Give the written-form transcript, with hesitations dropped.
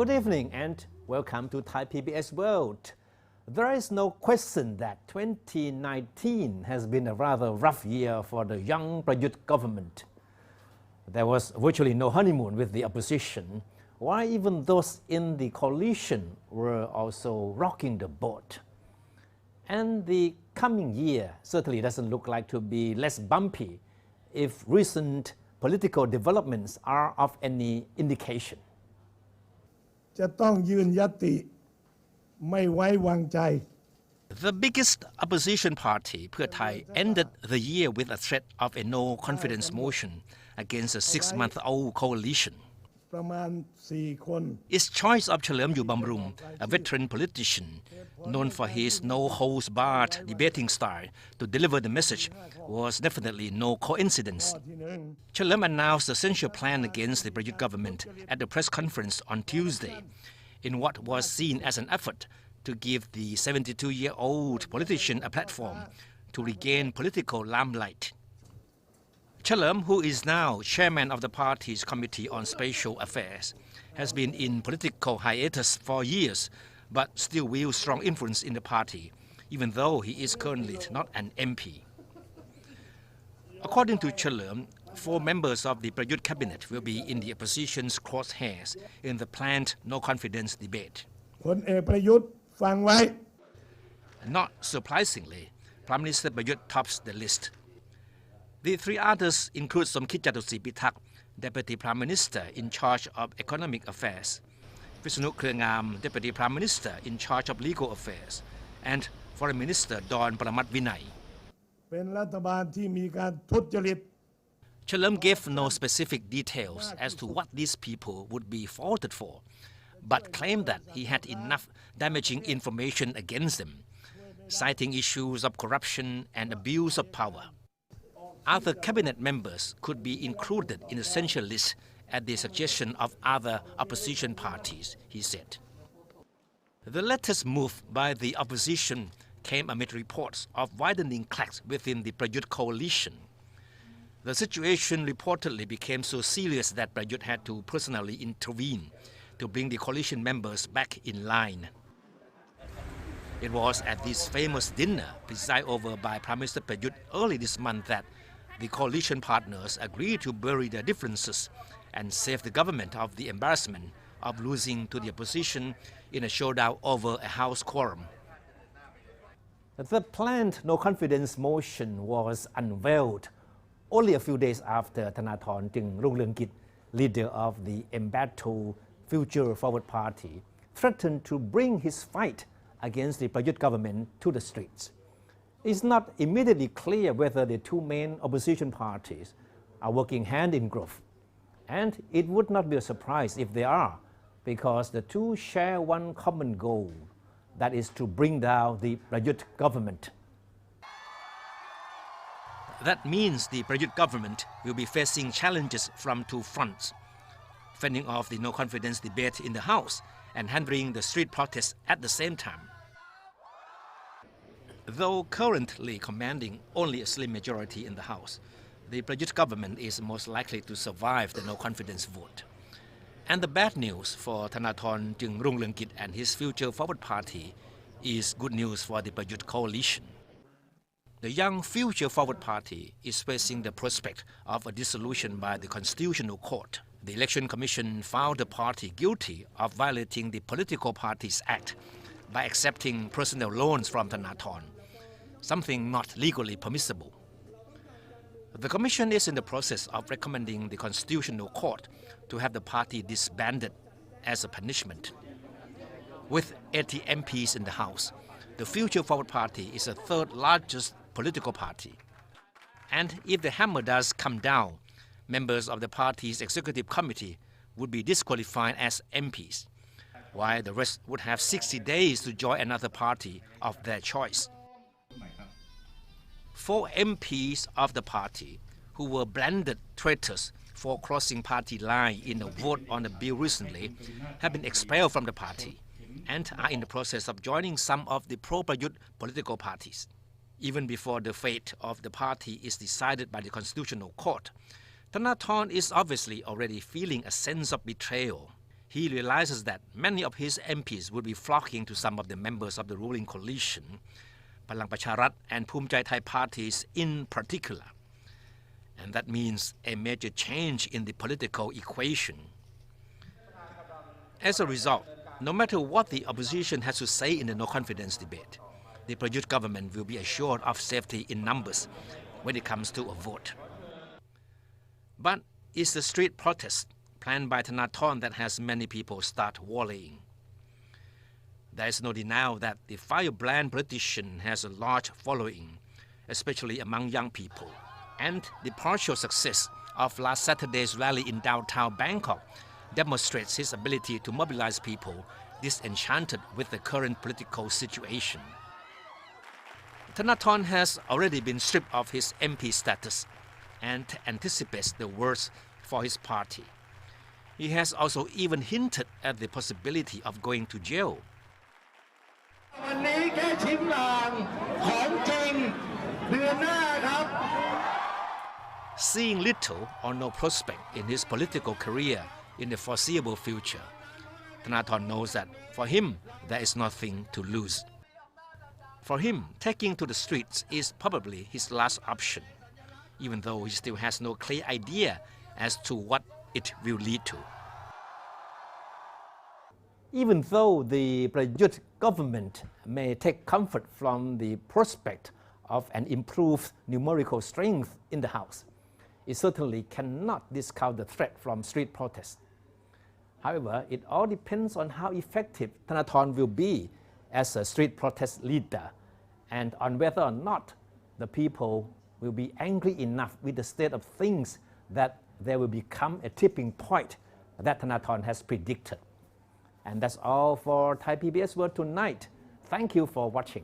Good evening and welcome to ThaiPBS World. There is no question that 2019 has been a rather rough year for the young Prayut government. There was virtually no honeymoon with the opposition, while even those in the coalition were also rocking the boat. And the coming year certainly doesn't look like to be less bumpy if recent political developments are of any indication. จะต้องยืนยติไม่ไว้วางใจ The biggest opposition party, Pheu Thai, ended the year with a threat of a no-confidence motion against a 6-month-old coalition. ประมาณ4 คน Its choice of Chalerm Yubamrum, a veteran politician known for his no-holds-barred debating style to deliver the message, was definitely no coincidence. ข้อที่1 Chalerm announced a censure plan against the Prayut government at the press conference on Tuesday, in what was seen as an effort to give the 72-year-old politician a platform to regain political limelight. Chalerm, who is now chairman of the party's Committee on Special Affairs, has been in political hiatus for years, but still wields strong influence in the party, even though he is currently not an MP. According to Chalerm, 4 members of the Prayut cabinet will be in the opposition's crosshairs in the planned no-confidence debate. พลเอกประยุทธ์ฟังไว้ Not surprisingly, Prime Minister Prayut tops the list. The 3 others include Somkit Jatusipitak, Deputy Prime Minister in charge of Economic Affairs, Visnu Krengam, Deputy Prime Minister in charge of Legal Affairs, and Foreign Minister Don Pramat Vinay. เป็นรัฐบาลที่มีการทุจริต Chalerm gave no specific details as to what these people would be faulted for, but claimed that he had enough damaging information against them, citing issues of corruption and abuse of power. Other cabinet members could be included in the censure list at the suggestion of other opposition parties, he said. The latest move by the opposition came amid reports of widening cracks within the Prayut coalition. The situation reportedly became so serious that Prayut had to personally intervene to bring the coalition members back in line. It was at this famous dinner presided over by Prime Minister Prayut early this month that the coalition partners agreed to bury their differences and save the government of the embarrassment of losing to the opposition in a showdown over a House quorum. The planned no-confidence motion was unveiled only a few days after Thanathorn Jingrungleungkit, leader of the embattled Future Forward Party, threatened to bring his fight against the Prayut government to the streets. It's not immediately clear whether the 2 main opposition parties are working hand in glove, and it would not be a surprise if they are, because the 2 share one common goal, that is to bring down the Prayut government. That means the Prayut government will be facing challenges from 2 fronts: fending off the no-confidence debate in the House and handling the street protests at the same time. Though currently commanding only a slim majority in the House, the Prayut government is most likely to survive the no-confidence vote. And the bad news for Thanathorn Jingrungleungkit and his Future Forward Party is good news for the Prayut coalition. The young Future Forward Party is facing the prospect of a dissolution by the Constitutional Court. The Election Commission found the party guilty of violating the Political Parties Act by accepting personal loans from Thanathorn, something not legally permissible. The Commission is in the process of recommending the Constitutional Court to have the party disbanded as a punishment. With 80 MPs in the House, the Future Forward Party is the 3rd largest political party. And if the hammer does come down, members of the party's executive committee would be disqualified as MPs, while the rest would have 60 days to join another party of their choice. 4 MPs of the party who were branded traitors for crossing party line in a vote on the bill recently have been expelled from the party and are in the process of joining some of the pro-Prayut political parties. Even before the fate of the party is decided by the Constitutional Court, Thanathorn is obviously already feeling a sense of betrayal. he realizes that many of his MPs would be flocking to some of the members of the ruling coalition, Palang Pracharat and Phum Chai Thai parties in particular. And that means a major change in the political equation. As a result, no matter what the opposition has to say in the no-confidence debate, the Prayut government will be assured of safety in numbers when it comes to a vote. But it's the street protest planned by Thanathorn that has many people start worrying. There is no denial that the firebrand politician has a large following, especially among young people, and the partial success of last Saturday's rally in downtown Bangkok demonstrates his ability to mobilize people disenchanted with the current political situation. Thanathorn has already been stripped of his MP status and anticipates the worst for his party. He has also even hinted at the possibility of going to jail. Seeing little or no prospect in his political career in the foreseeable future, Thanathorn knows that for him there is nothing to lose. For him, taking to the streets is probably his last option, even though he still has no clear idea as to what it will lead to. Even though the Prayut government may take comfort from the prospect of an improved numerical strength in the House, it certainly cannot discount the threat from street protests. However, it all depends on how effective Thanathorn will be as a street protest leader and on whether or not the people will be angry enough with the state of things that there will become a tipping point that Thanathorn has predicted. And that's all for ThaiPBS World tonight. Thank you for watching.